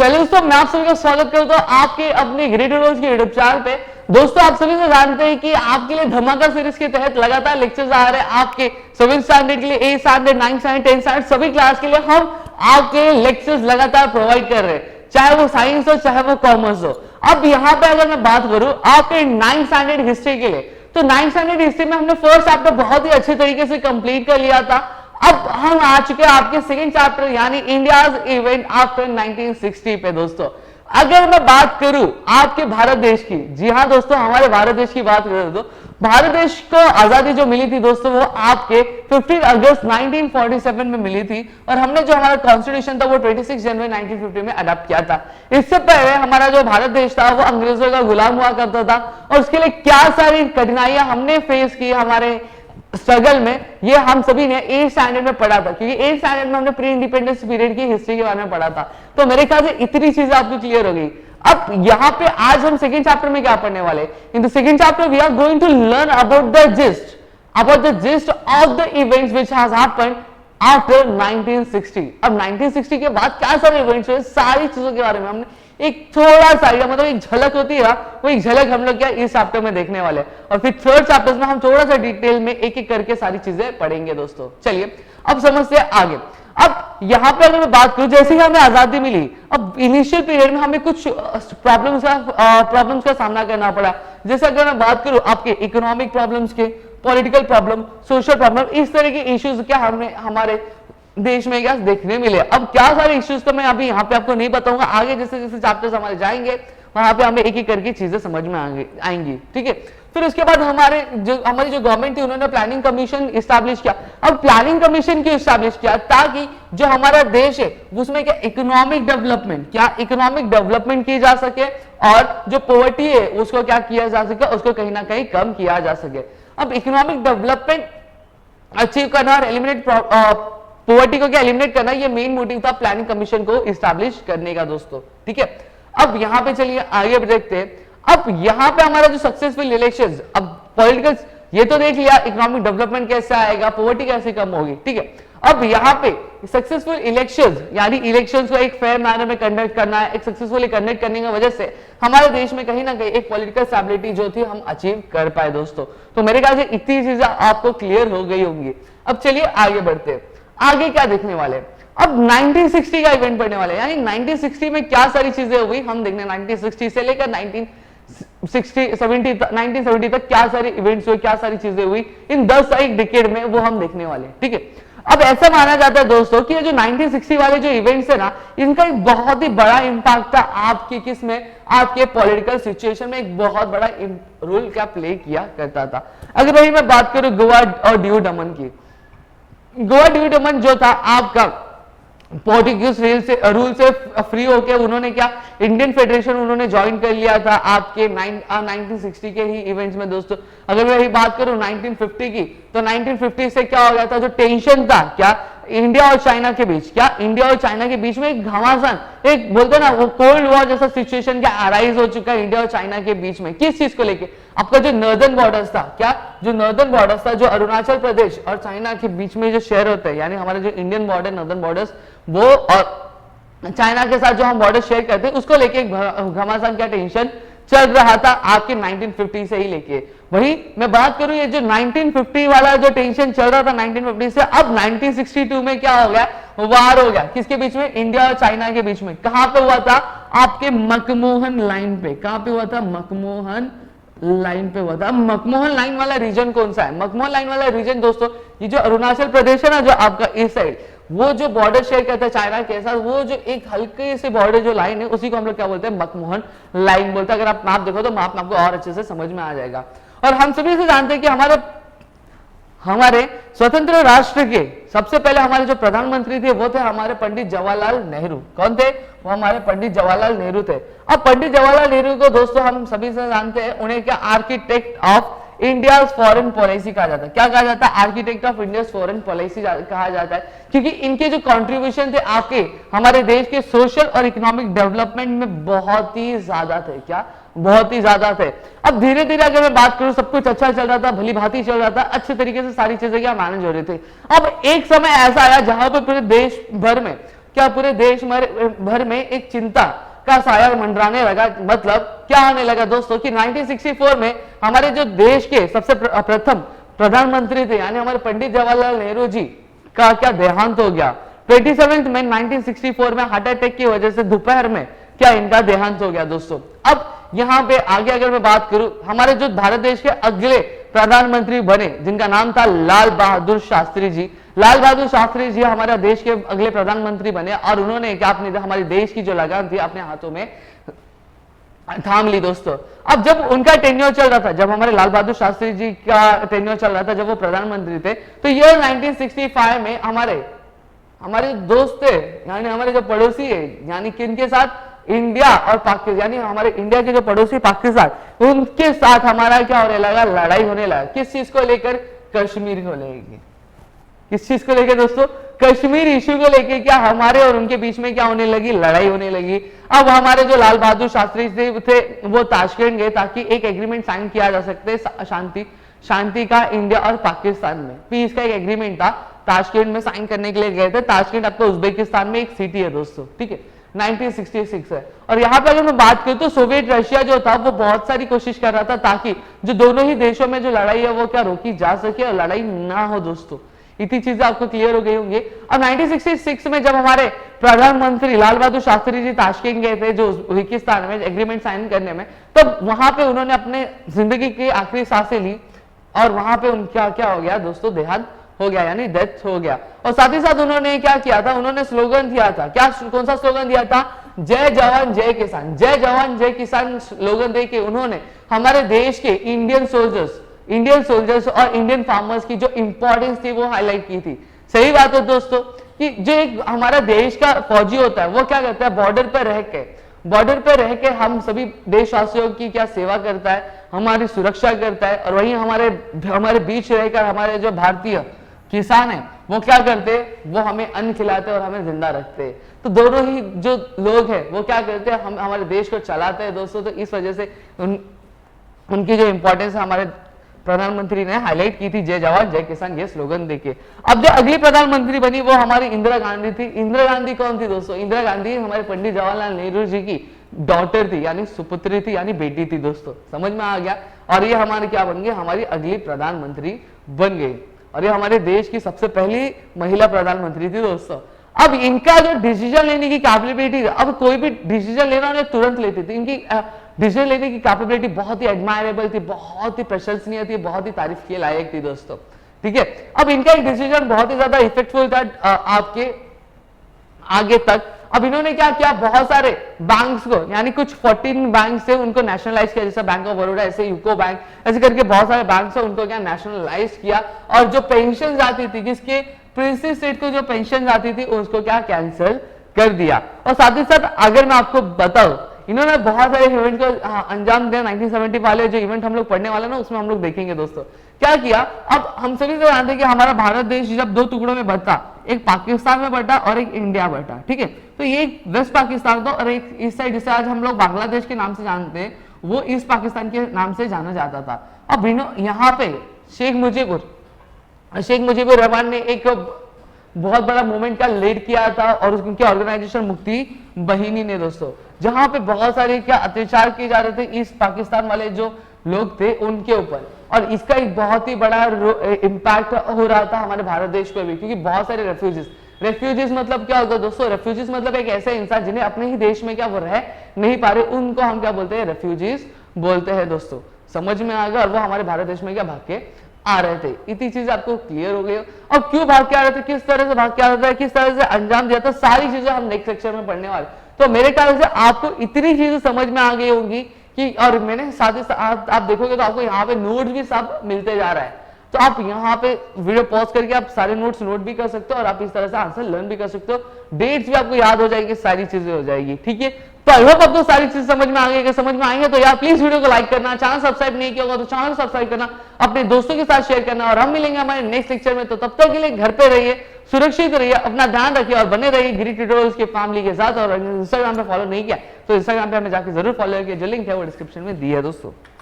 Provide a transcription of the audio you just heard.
चलिए दोस्तों, मैं आप सभी का स्वागत करता हूं आपके अपने ग्रेट रूल्स के यूट्यूब चैनल पे। दोस्तों, आप सभी से जानते हैं कि आपके लिए धमाका सीरीज के तहत लगातार लेक्चर्स आ रहे हैं। आपके 7th स्टैंडर्ड के लिए, 8th standard, 9th standard, 10th standard सभी क्लास के लिए हम आपके लेक्चर्स लगातार प्रोवाइड कर रहे हैं, चाहे वो साइंस हो चाहे वो कॉमर्स हो। अब यहाँ पे अगर मैं बात करूं आपके 9th स्टैंडर्ड हिस्ट्री के लिए, तो 9th स्टैंडर्ड हिस्ट्री में हमने फर्स्ट चैप्टर बहुत ही अच्छे तरीके से कंप्लीट कर लिया था। अब हम आ चुके हैं आपके सेकंड चैप्टर यानी इंडियाज इवेंट आफ्टर 1960 पे। दोस्तों, अगर मैं बात करूं आपके भारत देश की, जी हाँ दोस्तों, हमारे भारत देश की बात करें तो भारत देश को आजादी जो मिली थी दोस्तों, वो आपके 15 अगस्त 1947 में मिली थी और हमने जो हमारा कॉन्स्टिट्यूशन था वो 26 जनवरी 1950 में अडॉप्ट किया था। इससे पहले हमारा जो भारत देश था वो अंग्रेजों का गुलाम हुआ करता था और उसके लिए क्या सारी कठिनाइयां हमने फेस की हमारे स्ट्रगल में, ये हम सभी ने 8th स्टैंडर्ड में पढ़ा था, क्योंकि 8th स्टैंडर्ड में हमने प्री इंडिपेंडेंस पीरियड की हिस्ट्री के बारे में पढ़ा था। तो मेरे ख्याल से इतनी चीजें आपको क्लियर हो गई। अब यहाँ पे आज हम सेकंड चैप्टर में क्या पढ़ने वाले, in the second chapter we are going to learn about the gist of the events which has happened after 1960। अब 1960 के बाद क्या सारे इवेंट्स हुए, सारी चीजों के बारे में हमने एक थोड़ा सा मतलब एक झलक होती है, वो एक झलक हम लोग क्या इस चैप्टर में देखने वाले, और फिर थर्ड चैप्टर में हम थोड़ा सा डिटेल में एक एक करके सारी चीजें पढ़ेंगे। दोस्तों चलिए अब समझते हैं आगे। अब यहाँ पे अगर मैं बात करूं, जैसे ही हमें आजादी मिली, अब इनिशियल पीरियड में हमें कुछ प्रॉब्लम्स का सामना करना पड़ा। जैसे अगर मैं बात करूं आपके इकोनॉमिक प्रॉब्लम्स के, पॉलिटिकल प्रॉब्लम, सोशल प्रॉब्लम, इस तरह के इश्यूज क्या हमारे देश में क्या देखने मिले। अब क्या सारे इश्यूज तो मैं अभी यहाँ पे आपको नहीं बताऊंगा, आगे जैसे जैसे चैप्टर्स हमारे जाएंगे वहां पे हमें एक एक करके चीजें समझ में आएंगी, ठीक है। फिर उसके बाद हमारी जो गवर्नमेंट थी उन्होंने प्लानिंग कमीशन इस्टेब्लिश किया। अब प्लानिंग कमीशन क्यों इस्टेब्लिश किया, ताकि जो हमारा देश है उसमें क्या इकोनॉमिक डेवलपमेंट की जा सके और जो पॉवर्टी है उसको क्या किया जा सके, उसको कहीं ना कहीं कम किया जा सके। अब इकोनॉमिक डेवलपमेंट अचीव करना और एलिमिनेट पॉवर्टी को क्या एलिमिनेट करना, ये मेन मोटिव था प्लानिंग कमीशन को इस्टेब्लिश करने का। दोस्तों ठीक है, अब यहां पे चलिए आगे देखते हैं। अब यहां पे हमारा जो सक्सेसफुल इलेक्शंस, अब पॉलिटिकल ये तो देख लिया, इकोनॉमिक डेवलपमेंट कैसे आएगा, पॉवर्टी कैसे कम होगी, ठीक है। अब यहां पे सक्सेसफुल इलेक्शंस यानी इलेक्शंस को एक फेयर मैनर में कंडक्ट करना है, एक सक्सेसफुली कंडक्ट करने की वजह से हमारे देश में कहीं ना कहीं एक पॉलिटिकल स्टेबिलिटी जो थी हम अचीव कर पाए। दोस्तों तो मेरे ख्याल से इतनी चीजें आपको क्लियर हो गई होंगी। अब चलिए आगे बढ़ते हैं, आगे क्या देखने वाले। अब 1960 का इवेंट पढ़ने वाले, यानी 1960 में क्या सारी चीजें हुई हम देखने, 1960 से लेकर 1970 तक क्या सारे इवेंट्स हुए, क्या सारी चीजें हुई इन 10 एक डिकेड में, वो हम देखने वाले, ठीक है। अब ऐसा माना जाता है दोस्तों कि ये जो 1960 वाले जो इवेंट्स है ना, इनका एक बहुत ही बड़ा इंपैक्ट था आपके किस में, आपके पॉलिटिकल सिचुएशन में एक बहुत बड़ा रोल क्या प्ले किया करता था। अगर भाई मैं बात करूं गोवा और दीव दमन की, गोवा दीव दमन जो था आपका पोर्टुगीज रूल से फ्री होके उन्होंने क्या इंडियन फेडरेशन उन्होंने ज्वाइन कर लिया था आपके 1960 के ही इवेंट्स में। दोस्तों अगर मैं बात करूं 1950 की, तो 1950 से क्या हो गया था, जो टेंशन था क्या इंडिया और चाइना के बीच, क्या इंडिया और चाइना के बीच में एक घमासान, एक बोलते ना वो कोल्ड वॉर जैसा सिचुएशन क्या अराइज हो चुका है इंडिया और चाइना के बीच में। किस चीज को लेके, आपका जो नॉर्दर्न बॉर्डर्स था, क्या जो नॉर्दर्न बॉर्डर्स था, जो अरुणाचल प्रदेश और चाइना के बीच में जो शेयर होते हैं, यानी हमारे जो इंडियन बॉर्डर, नॉर्दर्न बॉर्डर्स, वो और चाइना के साथ जो हम बॉर्डर शेयर करते हैं, उसको लेके घमासान क्या टेंशन चल रहा था आपके 1950 से ही लेके। वही मैं बात करूं ये जो 1950 वाला जो टेंशन चल रहा था 1950 से, अब 1962 में क्या हो गया, वार हो गया किसके बीच में, इंडिया और चाइना के बीच में। कहां पे हुआ था, आपके मकमोहन लाइन पे। कहां पे हुआ था, मकमोहन लाइन पे हुआ था। मकमोहन लाइन वाला रीजन कौन सा है, मकमोहन लाइन वाला रीजन दोस्तों ये जो अरुणाचल प्रदेश है ना, जो आपका इस साइड, वो जो बॉर्डर शेयर करता है चाइना के साथ, वो जो एक हल्के से बॉर्डर जो लाइन है उसी को हम लोग क्या बोलते हैं, मकमोहन लाइन बोलते हैं। अगर आप मैप देखो तो मैप आपको और अच्छे से समझ में आ जाएगा। और हम सभी से जानते हैं कि हमारे स्वतंत्र राष्ट्र के सबसे पहले हमारे जो प्रधानमंत्री थे वो थे हमारे पंडित जवाहरलाल नेहरू। कौन थे, वो हमारे पंडित जवाहरलाल नेहरू थे। अब पंडित जवाहरलाल नेहरू को दोस्तों हम सभी से जानते हैं, उन्हें क्या architect of India foreign policy कहा जाता है। क्या कहा जाता है, architect of India foreign policy कहा जाता है, क्योंकि इनके जो कंट्रीब्यूशन थे आपके हमारे देश के सोशल और इकोनॉमिक डेवलपमेंट में बहुत ही ज्यादा थे। क्या, बहुत ही ज्यादा थे। अब धीरे धीरे अगर मैं बात करूं, सब कुछ अच्छा चल रहा था, भली भांति चल रहा था, अच्छे तरीके से सारी चीजें क्या मैनेज हो रही थी। अब एक समय ऐसा आया जहां पर पूरे देश भर में क्या पूरे देश भर में एक चिंता का साया मंडराने लगा। मतलब क्या होने लगा दोस्तों कि 1964 में हमारे जो देश के सबसे प्रथम प्रधानमंत्री थे यानी हमारे पंडित जवाहरलाल नेहरू जी का क्या देहांत हो गया। 27 मई 1964 में हार्ट अटैक की वजह से दोपहर में क्या इनका देहांत हो गया दोस्तों। अब यहाँ पे आगे अगर मैं बात करूं, हमारे जो भारत देश के अगले प्रधानमंत्री बने जिनका नाम था लाल बहादुर शास्त्री जी। लाल बहादुर शास्त्री जी हमारे देश के अगले प्रधानमंत्री बने और उन्होंने क्या अपने हमारे देश की जो लगाम थी अपने हाथों में थाम ली दोस्तों। अब जब उनका टेन्योर चल रहा था, जब हमारे लाल बहादुर शास्त्री जी का टेन्योर चल रहा था, जब वो प्रधानमंत्री थे, तो ईयर 1965 में हमारे दोस्त थे यानी हमारे जो पड़ोसी है यानी किनके साथ, इंडिया और पाकिस्तान यानी हमारे इंडिया के जो पड़ोसी पाकिस्तान, उनके साथ हमारा क्या होने लगा, लड़ाई होने लगा। किस चीज को लेकर, कश्मीर को लेकर। किस चीज को लेकर दोस्तों, कश्मीर इश्यू को लेकर क्या हमारे और उनके बीच में क्या होने लगी, लड़ाई होने लगी। अब हमारे जो लाल बहादुर शास्त्री थे वो ताशकंद गए ताकि एक एग्रीमेंट साइन किया जा सकते शांति का इंडिया और पाकिस्तान में। पीस का एक एग्रीमेंट था, ताशकंद में साइन करने के लिए गए थे। ताशकंद आपको उज्बेकिस्तान में एक सिटी है दोस्तों, ठीक है, 1966 है। और यहाँ पे अगर मैं बात करूं तो सोवियत रशिया जो था वो बहुत सारी कोशिश कर रहा था ताकि जो दोनों ही देशों में जो लड़ाई है वो क्या रोकी जा सके और लड़ाई ना हो दोस्तों। इतनी चीजें आपको क्लियर हो गई होंगी। अब 1966 में जब हमारे प्रधानमंत्री लाल बहादुर शास्त्री जी ताशकंद गए थे जो उज्बेकिस्तान में एग्रीमेंट साइन करने में, तब वहां पे उन्होंने अपने जिंदगी की आखिरी सांसें ली और वहां पे उनका क्या हो गया दोस्तों, देहांत हो गया यानी डेथ हो गया। और साथ ही साथ उन्होंने क्या किया था, उन्होंने स्लोगन दिया था। क्या, कौन सा स्लोगन दिया था, जय जवान जय किसान। जय जवान जय किसान स्लोगन देके उन्होंने हमारे देश के इंडियन सोल्जर्स और इंडियन फार्मर्स की जो इंपॉर्टेंस थी वो हाईलाइट की थी। सही बात है दोस्तों कि जो एक हमारा देश का फौजी होता है वो क्या करता है, बॉर्डर पे रह के हम सभी देशवासियों की क्या सेवा करता है, हमारी सुरक्षा करता है। और वहीं हमारे बीच रहकर हमारे जो भारतीय किसान है वो क्या करते हैं, वो हमें अन्न खिलाते हैं और हमें जिंदा रखते हैं। तो दोनों ही जो लोग हैं वो क्या करते हैं, हम हमारे देश को चलाते हैं दोस्तों। तो इस वजह से उनकी जो इंपॉर्टेंस है हमारे प्रधानमंत्री ने हाईलाइट की थी, जय जवान जय किसान ये स्लोगन देके। अब जो अगली प्रधानमंत्री बनी वो हमारी इंदिरा गांधी थी। इंदिरा गांधी कौन थी दोस्तों, इंदिरा गांधी हमारे पंडित जवाहरलाल नेहरू जी की डॉटर थी यानी सुपुत्री थी यानी बेटी थी दोस्तों। समझ में आ गया। और ये हमारे क्या बन गए, हमारी अगली प्रधानमंत्री बन गई और ये हमारे देश की सबसे पहली महिला प्रधानमंत्री थी दोस्तों। अब इनका जो डिसीजन लेने की कैपेबिलिटी, अब कोई भी डिसीजन लेना उन्हें तुरंत लेती थी। इनकी डिसीजन लेने की कैपेबिलिटी बहुत ही एडमायरेबल थी, बहुत ही प्रशंसनीय थी, बहुत ही तारीफ के लायक थी दोस्तों, ठीक है। अब इनका एक डिसीजन बहुत ही ज्यादा इफेक्टफुल था आपके आगे तक। अब इन्होंने क्या किया, बहुत सारे बैंक्स को यानी कुछ 14 बैंक से उनको नेशनलाइज किया, जैसे बैंक ऑफ बड़ौदा, ऐसे यूको बैंक, ऐसे करके बहुत सारे बैंक से उनको क्या नेशनलाइज किया। और जो पेंशन आती थी, जिसके प्रिंसेस स्टेट को जो पेंशन आती थी उसको क्या कैंसिल कर दिया। और साथ ही साथ अगर मैं आपको बताऊं, इन्होंने बहुत सारे इवेंट को अंजाम दिया। 1970 वाले जो इवेंट हम लोग पढ़ने वाले ना उसमें हम लोग देखेंगे दोस्तों क्या किया। अब हम सभी को जानते हैं कि हमारा भारत देश जब दो टुकड़ों में बंटा, एक पाकिस्तान में बंटा और एक इंडिया बंटा, ठीक है। तो ये एक वेस्ट पाकिस्तान था और एक इस साइड जिसे आज हम लोग बांग्लादेश के नाम से जानते हैं वो ईस्ट पाकिस्तान के नाम से जाना जाता था। अब यहाँ पे शेख मुजीबुर रहमान ने एक बहुत बड़ा मूवमेंट का लीड किया था और उनकी ऑर्गेनाइजेशन मुक्ति बहिनी ने दोस्तों, जहां पे बहुत सारे क्या अत्याचार किए जा रहे थे ईस्ट पाकिस्तान वाले जो लोग थे उनके ऊपर। और इसका एक बहुत ही बड़ा इम्पैक्ट हो रहा था हमारे भारत देश पे भी, क्योंकि बहुत सारे रेफ्यूजीज मतलब क्या होता है दोस्तों, रेफ्यूजीज मतलब एक ऐसे इंसान जिन्हें अपने ही देश में क्या वो रह नहीं पा रहे, उनको हम क्या बोलते हैं, रेफ्यूजीज बोलते हैं दोस्तों। समझ में आ गया। और वो हमारे भारत देश में क्या भाग के आ रहे थे। इतनी चीज आपको क्लियर हो गई। अब क्यों भाग के आ रहे थे, किस तरह से भाग के आ रहे थे, किस तरह से अंजाम दिया था, सारी चीजें हम नेक्स्ट सेक्शन में पढ़ने वाले। तो मेरे ख्याल से आपको इतनी चीजें समझ में आ गई होंगी कि, और मैंने साथ ही साथ आप देखोगे तो आपको यहाँ पे नोट्स भी सब मिलते जा रहा है। तो आप यहाँ पे वीडियो पॉज करके आप सारे नोट्स नोट भी कर सकते हो और आप इस तरह से आंसर लर्न भी कर सकते हो। डेट्स भी आपको याद हो जाएगी, सारी चीजें हो जाएगी, ठीक है। तो आई होप आपको सारी चीज समझ में आ गई। समझ में आएंगे तो यार प्लीज वीडियो को लाइक करना, चैनल सब्सक्राइब नहीं किया होगा तो चैनल सब्सक्राइब करना, अपने दोस्तों के साथ शेयर करना। और हम मिलेंगे हमारे नेक्स्ट लेक्चर में। तो तब तक के लिए घर पे रहिए, सुरक्षित रहिए, अपना ध्यान रखिए और बने रहिए गिरी ट्यूटोरियल्स की फैमिली के साथ। और इंस्टाग्राम पे फॉलो नहीं किया तो इंस्टाग्राम पे हमें जाकर जरूर फॉलो किया, जो लिंक है वो डिस्क्रिप्शन में दी है दोस्तों।